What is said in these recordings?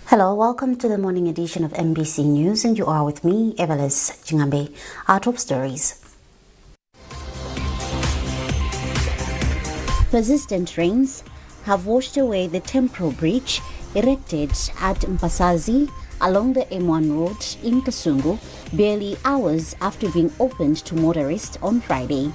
Hello, welcome to the morning edition of MBC News, and you are with me, Evelis Chingambe. Our top stories. Persistent rains have washed away the temporary bridge erected at Basazi along the M1 road in Kasungu, barely hours after being opened to motorists on Friday.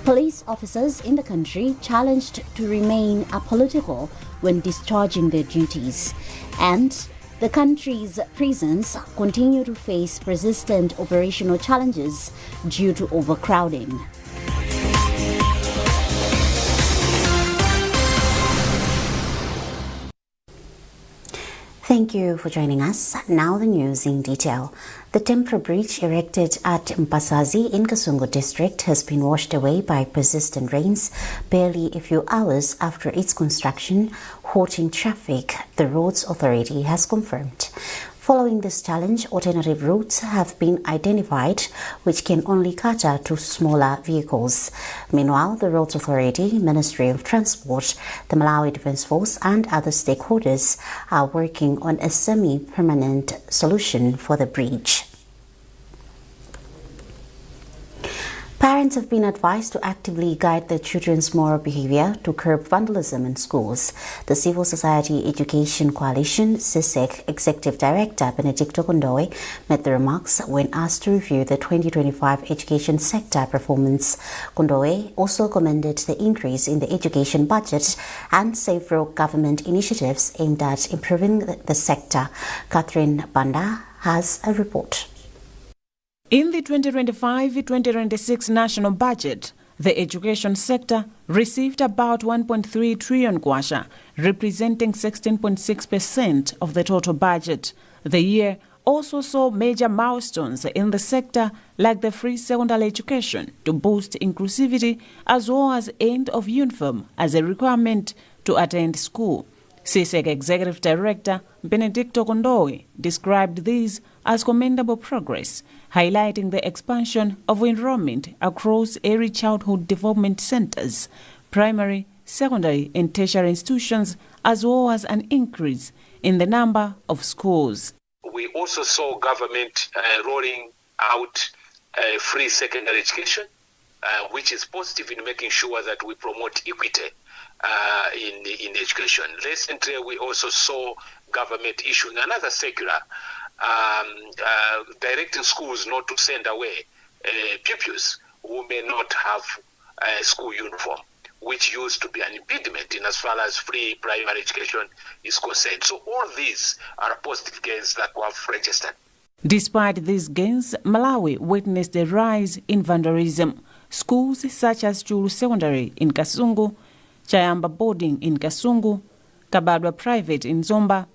Police officers in the country challenged to remain apolitical when discharging their duties. And the country's prisons continue to face persistent operational challenges due to overcrowding. Thank you for joining us. Now the news in detail. The temporary bridge erected at Basazi in Kasungu district has been washed away by persistent rains barely a few hours after its construction, halting traffic, the Roads Authority has confirmed. Following this challenge, alternative routes have been identified which can only cater to smaller vehicles. Meanwhile, the Roads Authority, Ministry of Transport, the Malawi Defence Force and other stakeholders are working on a semi-permanent solution for the bridge. Parents have been advised to actively guide their children's moral behavior to curb vandalism in schools. The Civil Society Education Coalition, CISEC Executive Director Benedicto Kondoe made the remarks when asked to review the 2025 education sector performance. Kondoe also commended the increase in the education budget and several government initiatives aimed at improving the sector. Catherine Banda has a report. In the 2025-2026 national budget, the education sector received about 1.3 trillion kwacha, representing 16.6% of the total budget. The year also saw major milestones in the sector like the free secondary education to boost inclusivity as well as end of uniform as a requirement to attend school. CISEC Executive Director Benedicto Kondoe described these as commendable progress, highlighting the expansion of enrollment across early childhood development centers, primary, secondary and tertiary institutions, as well as an increase in the number of schools. We also saw government rolling out free secondary education, which is positive in making sure that we promote equity in education. Recently, we also saw government issuing another circular directing schools not to send away pupils who may not have a school uniform, which used to be an impediment in as far as free primary education is concerned. So all these are positive gains that we have registered. Despite these gains, Malawi witnessed a rise in vandalism. Schools such as Chulu Secondary in Kasungu, Chayamba Boarding in Kasungu, Kabadwa Private in Zomba,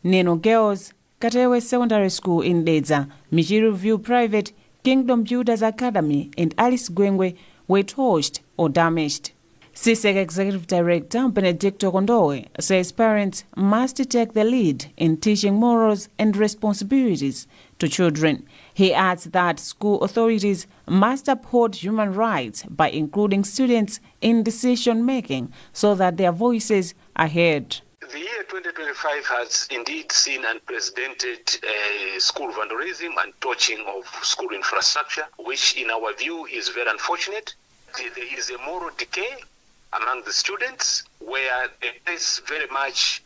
Neno Girls, Katewe Secondary School in Dedza, Michiru View Private, Kingdom Builders Academy and Alice Gwengwe were torched or damaged. CISEC Executive Director Benedicto Kondoe says parents must take the lead in teaching morals and responsibilities to children. He adds that school authorities must uphold human rights by including students in decision-making so that their voices are heard. The year 2025 has indeed seen unprecedented school vandalism and torching of school infrastructure, which in our view is very unfortunate. There is a moral decay among the students where they place very much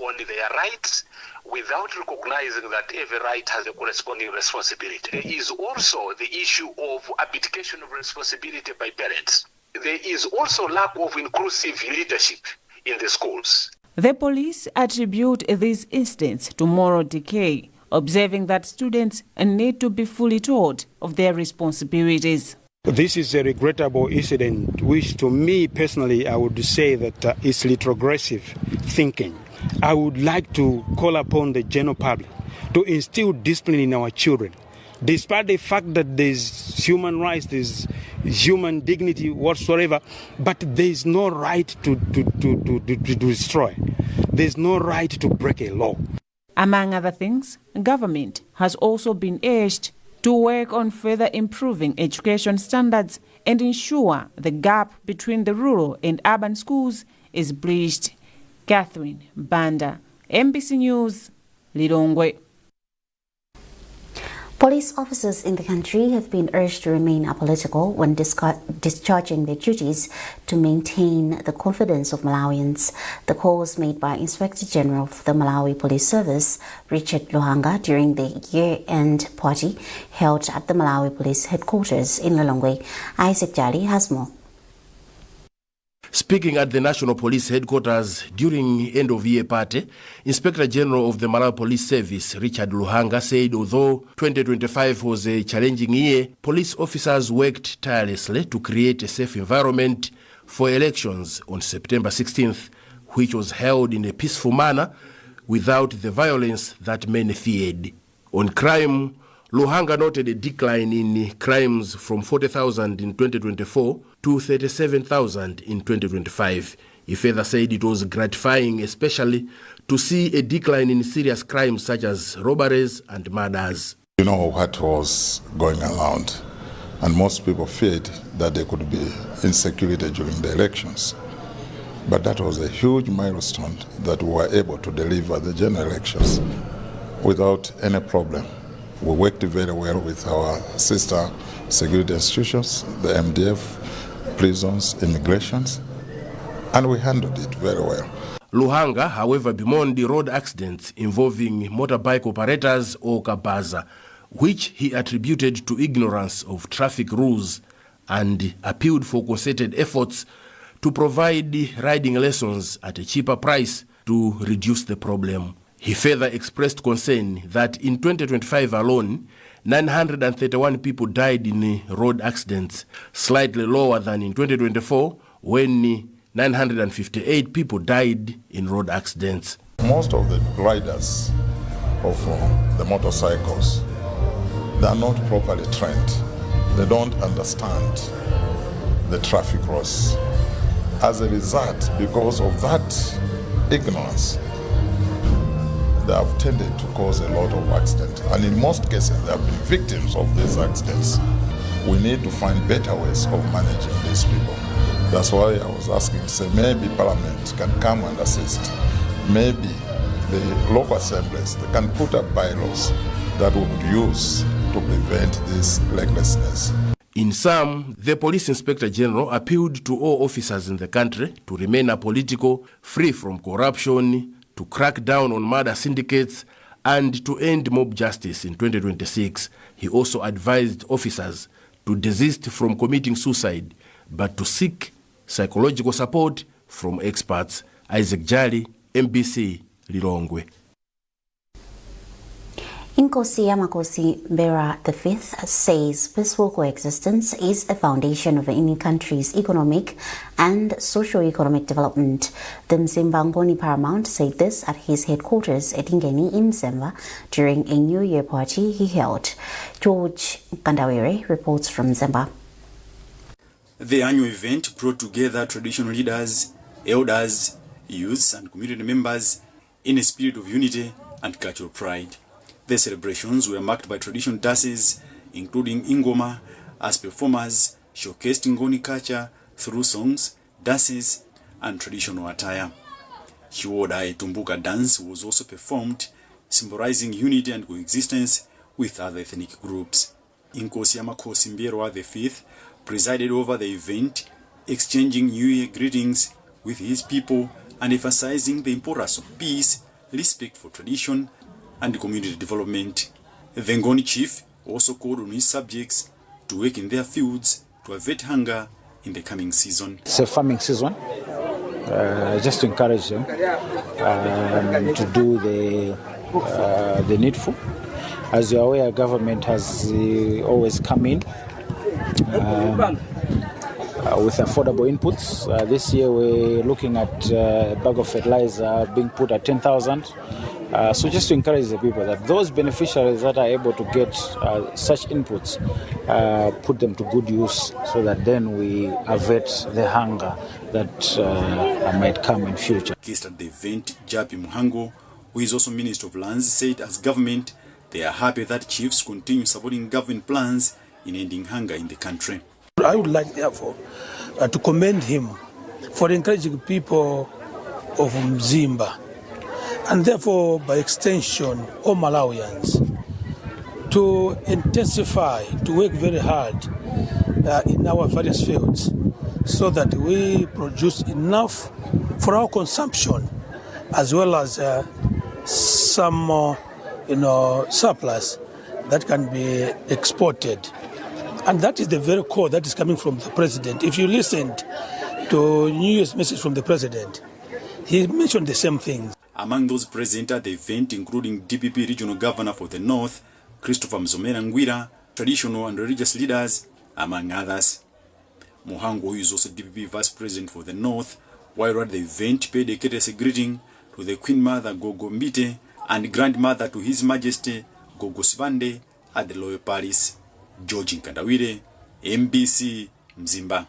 on their rights without recognizing that every right has a corresponding responsibility. There is also the issue of abdication of responsibility by parents. There is also lack of inclusive leadership in the schools. The police attribute this instance to moral decay, observing that students need to be fully taught of their responsibilities. This is a regrettable incident, which to me personally, I would say that it's retrogressive thinking. I would like to call upon the general public to instill discipline in our children. Despite the fact that there's human rights, there's human dignity whatsoever, but there's no right to destroy. There's no right to break a law. Among other things, government has also been urged to work on further improving education standards and ensure the gap between the rural and urban schools is bridged. Catherine Banda, MBC News, Lirongwe. Police officers in the country have been urged to remain apolitical when discharging their duties to maintain the confidence of Malawians. The call was made by Inspector General of the Malawi Police Service, Richard Luhanga, during the year-end party held at the Malawi Police Headquarters in Lilongwe. Isaac Jali has more. Speaking at the National Police Headquarters during end-of-year party, Inspector General of the Malawi Police Service, Richard Luhanga, said although 2025 was a challenging year, police officers worked tirelessly to create a safe environment for elections on September 16th, which was held in a peaceful manner without the violence that many feared. On crime, Luhanga noted a decline in crimes from 40,000 in 2024 to 37,000 in 2025. He further said it was gratifying especially to see a decline in serious crimes such as robberies and murders. You know what was going around, and most people feared that there could be insecurity during the elections. But that was a huge milestone that we were able to deliver the general elections without any problem. We worked very well with our sister security institutions, the MDF, prisons, immigrations, and we handled it very well. Luhanga, however, bemoaned the road accidents involving motorbike operators or kabaza, which he attributed to ignorance of traffic rules, and appealed for concerted efforts to provide riding lessons at a cheaper price to reduce the problem. He further expressed concern that in 2025 alone, 931 people died in road accidents, slightly lower than in 2024 when 958 people died in road accidents. Most of the riders of the motorcycles, they are not properly trained. They don't understand the traffic rules. As a result, because of that ignorance, they have tended to cause a lot of accidents. And in most cases, they have been victims of these accidents. We need to find better ways of managing these people. That's why I was asking, say, maybe Parliament can come and assist. Maybe the local assemblies, they can put up bylaws that we would use to prevent this recklessness. In sum, the Police Inspector General appealed to all officers in the country to remain apolitical, free from corruption, to crack down on murder syndicates, and to end mob justice in 2026. He also advised officers to desist from committing suicide, but to seek psychological support from experts. Isaac Jali, MBC, Lirongwe. Nkosi Yamakosi Mbera V says peaceful coexistence is a foundation of any country's economic and socio-economic development. The Mzimbabwean paramount said this at his headquarters at Nkhani in Zemba during a New Year party he held. George Kandawere reports from Zemba. The annual event brought together traditional leaders, elders, youths and community members in a spirit of unity and cultural pride. The celebrations were marked by traditional dances, including Ingoma, as performers showcased Ngoni culture through songs, dances, and traditional attire. Chiwoda Tumbuka dance was also performed, symbolizing unity and coexistence with other ethnic groups. Nkosi Yamakosi Mbera V presided over the event, exchanging New Year greetings with his people and emphasizing the importance of peace, respect for tradition, and community development. The Ngoni chief also called on his subjects to work in their fields to avert hunger in the coming season. It's a farming season, just to encourage them to do the needful. As you're aware, government has always come in with affordable inputs. This year we're looking at a bag of fertilizer being put at 10,000. So just to encourage the people that those beneficiaries that are able to get such inputs, put them to good use so that then we avert the hunger that might come in future. Guest at the event, Japi Muhango, who is also Minister of Lands, said as government, they are happy that chiefs continue supporting government plans in ending hunger in the country. I would like, therefore, to commend him for encouraging people of Mzimba and therefore, by extension, all Malawians, to intensify, to work very hard in our various fields so that we produce enough for our consumption as well as some surplus that can be exported. And that is the very core that is coming from the president. If you listened to New Year's message from the president, he mentioned the same things. Among those present at the event, including DPP Regional Governor for the North, Christopher Mzomera Ngwira, traditional and religious leaders, among others. Muhango, who is also DPP Vice President for the North, while at the event paid a courtesy greeting to the Queen Mother Gogo Mbite and Grandmother to His Majesty Gogo Sibande at the Royal Palace. George Nkandawire, MBC, Mzimba.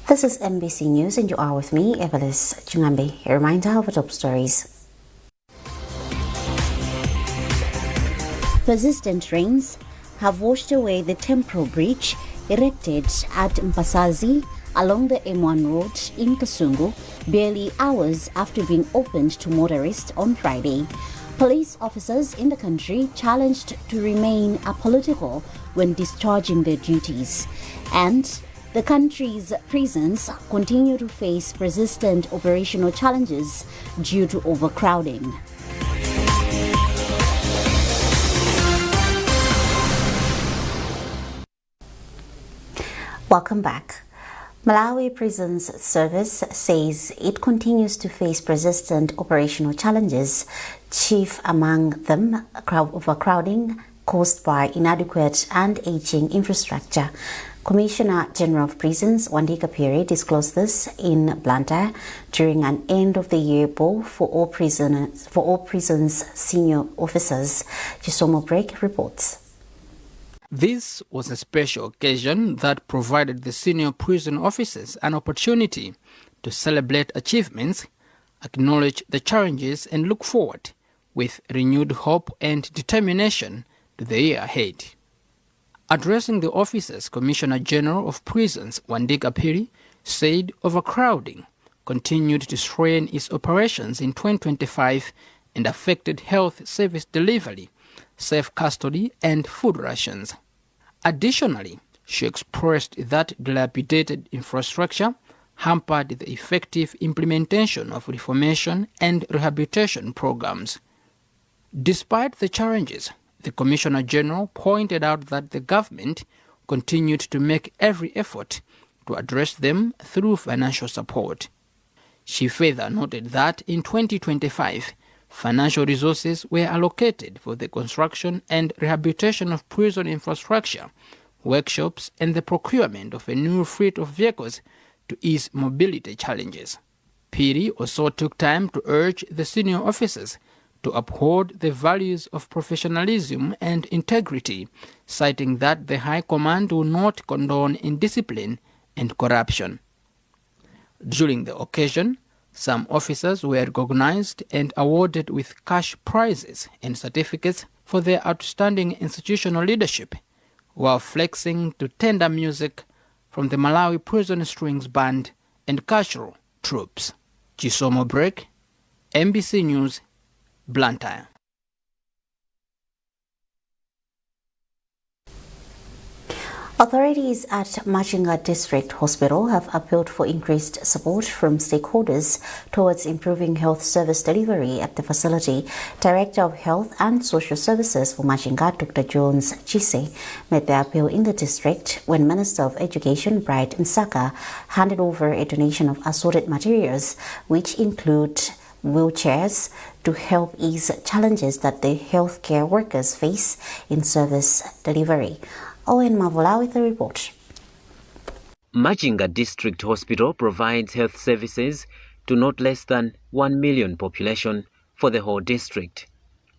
This is MBC News and you are with me, Evelis Chingambi. A reminder of the top stories. Persistent rains have washed away the temporary bridge erected at Basazi along the M1 road in Kasungu barely hours after being opened to motorists on Friday. Police officers in the country challenged to remain apolitical when discharging their duties. And the country's prisons continue to face persistent operational challenges due to overcrowding. Welcome back. Malawi Prisons Service says it continues to face persistent operational challenges, chief among them overcrowding caused by inadequate and aging infrastructure. Commissioner General of Prisons Wandika Piri disclosed this in Blantyre during an end-of-the-year ball for all prisons senior officers. Chisomo Break reports. This was a special occasion that provided the senior prison officers an opportunity to celebrate achievements, acknowledge the challenges and look forward with renewed hope and determination to the year ahead. Addressing the officers, Commissioner General of Prisons Wandika Piri said overcrowding continued to strain its operations in 2025 and affected health service delivery, safe custody and food rations. Additionally, she expressed that dilapidated infrastructure hampered the effective implementation of reformation and rehabilitation programs. Despite the challenges, the Commissioner General pointed out that the government continued to make every effort to address them through financial support. She further noted that in 2025, financial resources were allocated for the construction and rehabilitation of prison infrastructure, workshops, and the procurement of a new fleet of vehicles to ease mobility challenges. Piri also took time to urge the senior officers to uphold the values of professionalism and integrity, citing that the High Command will not condone indiscipline and corruption. During the occasion, some officers were recognized and awarded with cash prizes and certificates for their outstanding institutional leadership, while flexing to tender music from the Malawi Prison Strings Band and cultural troops. Chisomo Break, MBC News, Blantyre. Authorities at Machinga District Hospital have appealed for increased support from stakeholders towards improving health service delivery at the facility. Director of Health and Social Services for Machinga, Dr. Jones Chise, made the appeal in the district when Minister of Education Bright Nsaka handed over a donation of assorted materials, which include wheelchairs, to help ease challenges that the healthcare workers face in service delivery. Owen Mavola with a report. Machinga District Hospital provides health services to not less than 1 million population for the whole district.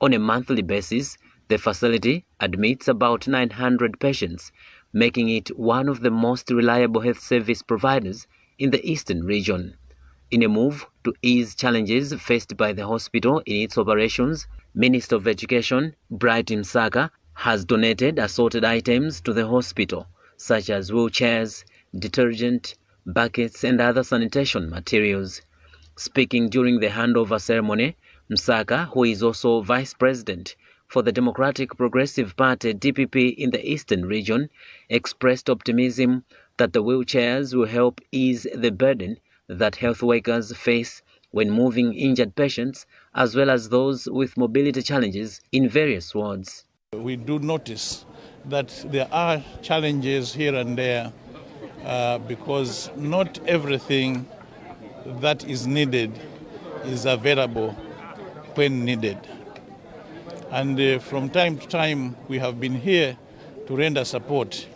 On a monthly basis, the facility admits about 900 patients, making it one of the most reliable health service providers in the eastern region. In a move to ease challenges faced by the hospital in its operations, Minister of Education Bright Nsaka has donated assorted items to the hospital, such as wheelchairs, detergent, buckets, and other sanitation materials. Speaking during the handover ceremony, Msaka, who is also Vice President for the Democratic Progressive Party DPP in the Eastern region, expressed optimism that the wheelchairs will help ease the burden that health workers face when moving injured patients, as well as those with mobility challenges in various wards. We do notice that there are challenges here and there because not everything that is needed is available when needed. And from time to time, we have been here to render support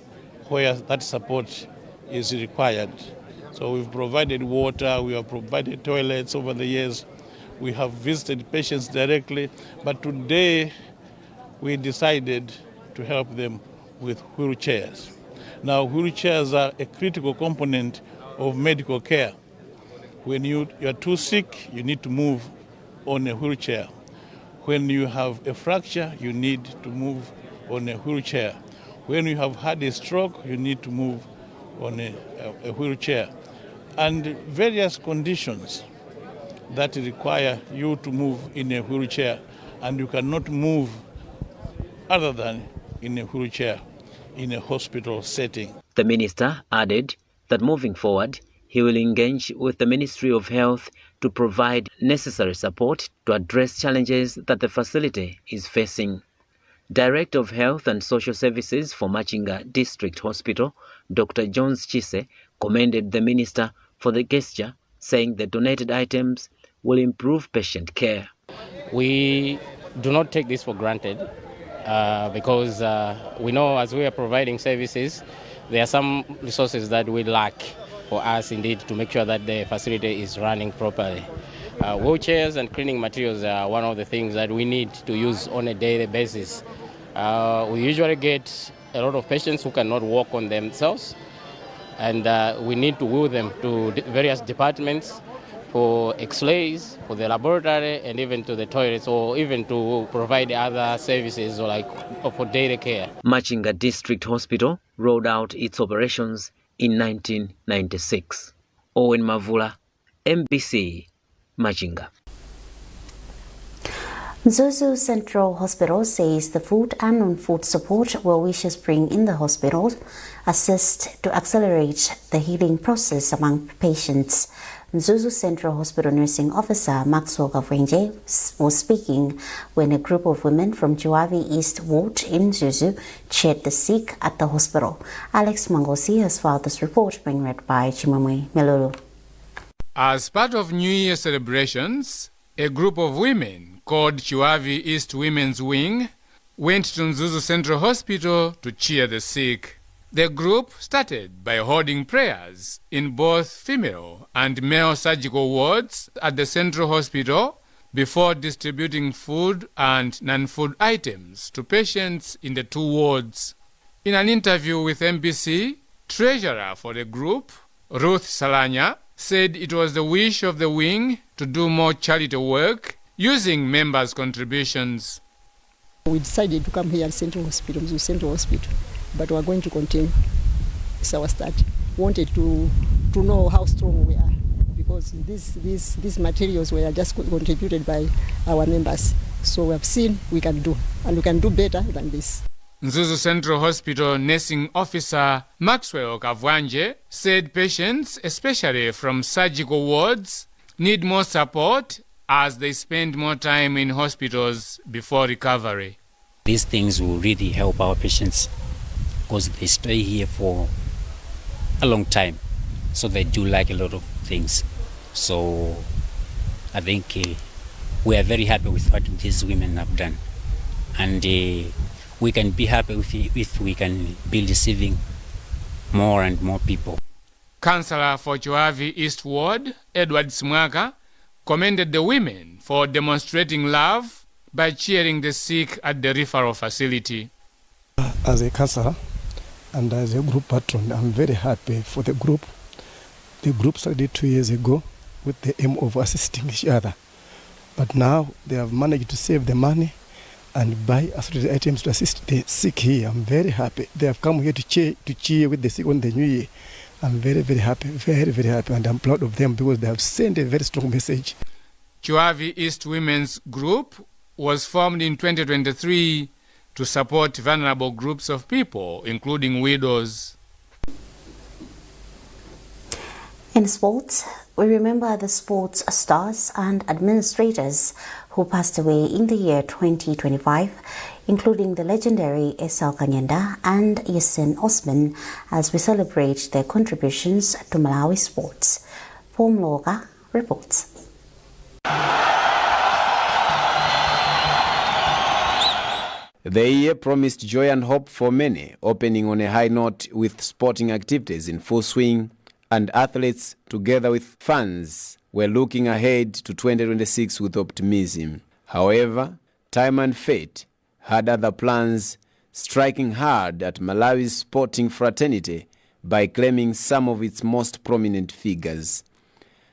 where that support is required. So we've provided water, we have provided toilets over the years, we have visited patients directly, but today we decided to help them with wheelchairs. Now, wheelchairs are a critical component of medical care. When you are too sick, you need to move on a wheelchair. When you have a fracture, you need to move on a wheelchair. When you have had a stroke, you need to move on a wheelchair. And various conditions that require you to move in a wheelchair, and you cannot move other than in a wheelchair in a hospital setting. The minister added that moving forward, he will engage with the Ministry of Health to provide necessary support to address challenges that the facility is facing. Director of Health and Social Services for Machinga District Hospital, Dr. Jones Chise, commended the minister for the gesture, saying the donated items will improve patient care. We do not take this for granted because we know as we are providing services, there are some resources that we lack for us indeed to make sure that the facility is running properly. Wheelchairs and cleaning materials are one of the things that we need to use on a daily basis. We usually get a lot of patients who cannot walk on themselves, and we need to wheel them to various departments for x-rays, for the laboratory, and even to the toilets, or even to provide other services or for daily care. Machinga District Hospital rolled out its operations in 1996. Owen Mavula, MBC, Machinga. Mzuzu Central Hospital says the food and non-food support well-wishers bring in the hospital assist to accelerate the healing process among patients. Mzuzu Central Hospital Nursing Officer Maxwell Kavwenje was speaking when a group of women from Chiwavi East Ward in Mzuzu cheered the sick at the hospital. Alex Mangosi has filed this report, being read by Chimamwe Melolo. As part of New Year celebrations, a group of women called Chiwavi East Women's Wing went to Mzuzu Central Hospital to cheer the sick. The group started by holding prayers in both female and male surgical wards at the Central Hospital before distributing food and non-food items to patients in the two wards. In an interview with MBC, treasurer for the group, Ruth Salanya, said it was the wish of the wing to do more charity work using members' contributions. We decided to come here at Central Hospital, Mzuzu Central Hospital, but we are going to continue. It's our start. We wanted to know how strong we are, because these materials were just contributed by our members. So we have seen we can do, and we can do better than this. Mzuzu Central Hospital Nursing Officer Maxwell Kavwanje said patients, especially from surgical wards, need more support as they spend more time in hospitals before recovery. These things will really help our patients because they stay here for a long time, so they do like a lot of things. So I think we are very happy with what these women have done, and we can be happy if we can be receiving more and more people. Councillor for Chiwavi East Ward, Edward Smwaka, commended the women for demonstrating love by cheering the sick at the referral facility. As a councillor and as a group patron, I'm very happy for the group. The group started 2 years ago with the aim of assisting each other. But now they have managed to save the money and buy assorted items to assist the sick here. I'm very happy. They have come here to cheer with the sick on the New Year. I'm very, very happy, very, very happy, and I'm proud of them because they have sent a very strong message. Chiwavi East Women's Group was formed in 2023 to support vulnerable groups of people, including widows. In sports, we remember the sports stars and administrators who passed away in the year 2025, including the legendary Esau Kanyenda and Yasin Osman, as we celebrate their contributions to Malawi sports. Paul Mloga reports. The year promised joy and hope for many, opening on a high note with sporting activities in full swing, and athletes, together with fans, were looking ahead to 2026 with optimism. However, time and fate had other plans, striking hard at Malawi's sporting fraternity by claiming some of its most prominent figures.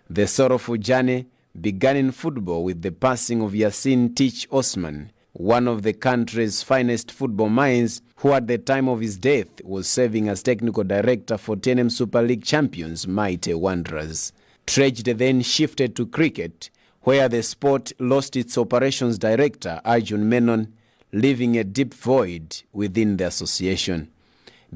The sorrowful journey began in football with the passing of Yasin Teach Osman, one of the country's finest football minds, who at the time of his death was serving as technical director for TNM Super League champions Mighty Wanderers. Tragedy then shifted to cricket, where the sport lost its operations director, Arjun Menon, leaving a deep void within the association.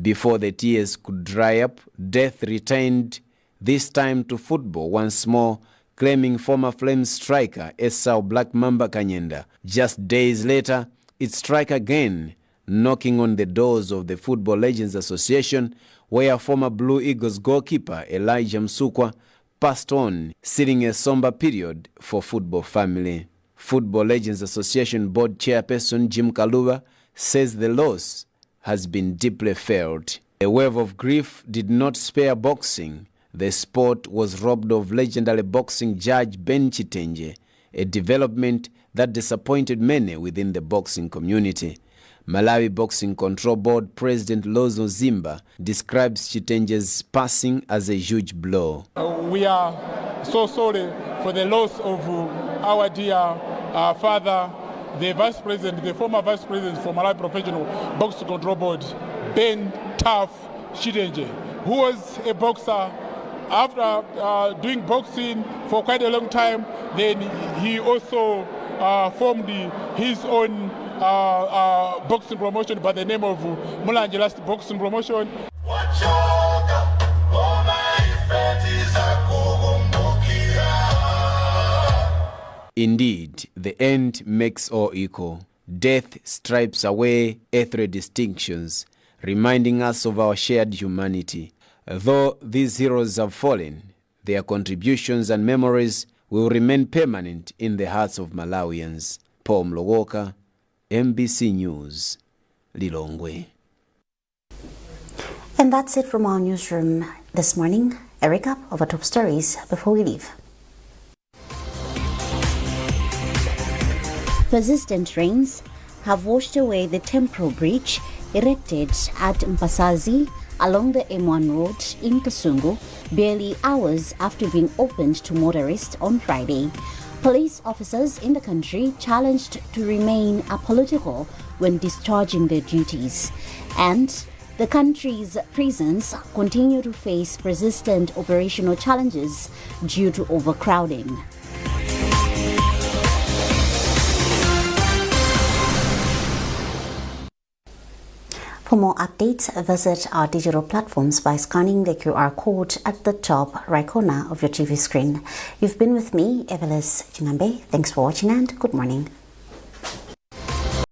Before the tears could dry up, death returned, this time to football once more, claiming former Flames striker Esau Black Mamba Kanyenda. Just days later, it struck again, knocking on the doors of the Football Legends Association, where former Blue Eagles goalkeeper Elijah Msukwa passed on, sealing a somber period for football family. Football Legends Association board chairperson Jim Kaluba says the loss has been deeply felt. A wave of grief did not spare boxing. The sport was robbed of legendary boxing judge Ben Chitenje, a development that disappointed many within the boxing community. Malawi Boxing Control Board President Lozo Zimba describes Chitenje's passing as a huge blow. We are so sorry for the loss of our dear father, the Vice President, the former Vice President for Malawi Professional Boxing Control Board, Ben Tough Chitenje, who was a boxer. After doing boxing for quite a long time, then he also formed his own boxing promotion by the name of Mulanje Last Boxing Promotion. Indeed, the end makes all equal. Death stripes away earthly distinctions, reminding us of our shared humanity. Though these heroes have fallen, their contributions and memories will remain permanent in the hearts of Malawians. Paul Mlogoka, MBC News, Lilongwe. And that's it from our newsroom this morning. A recap of our top stories before we leave. Persistent rains have washed away the temporary bridge erected at Basazi along the M1 road in Kasungu, barely hours after being opened to motorists on Friday. Police officers in the country challenged to remain apolitical when discharging their duties. And the country's prisons continue to face persistent operational challenges due to overcrowding. For more updates, visit our digital platforms by scanning the QR code at the top right corner of your TV screen. You've been with me, Evelis Chingambe. Thanks for watching and good morning.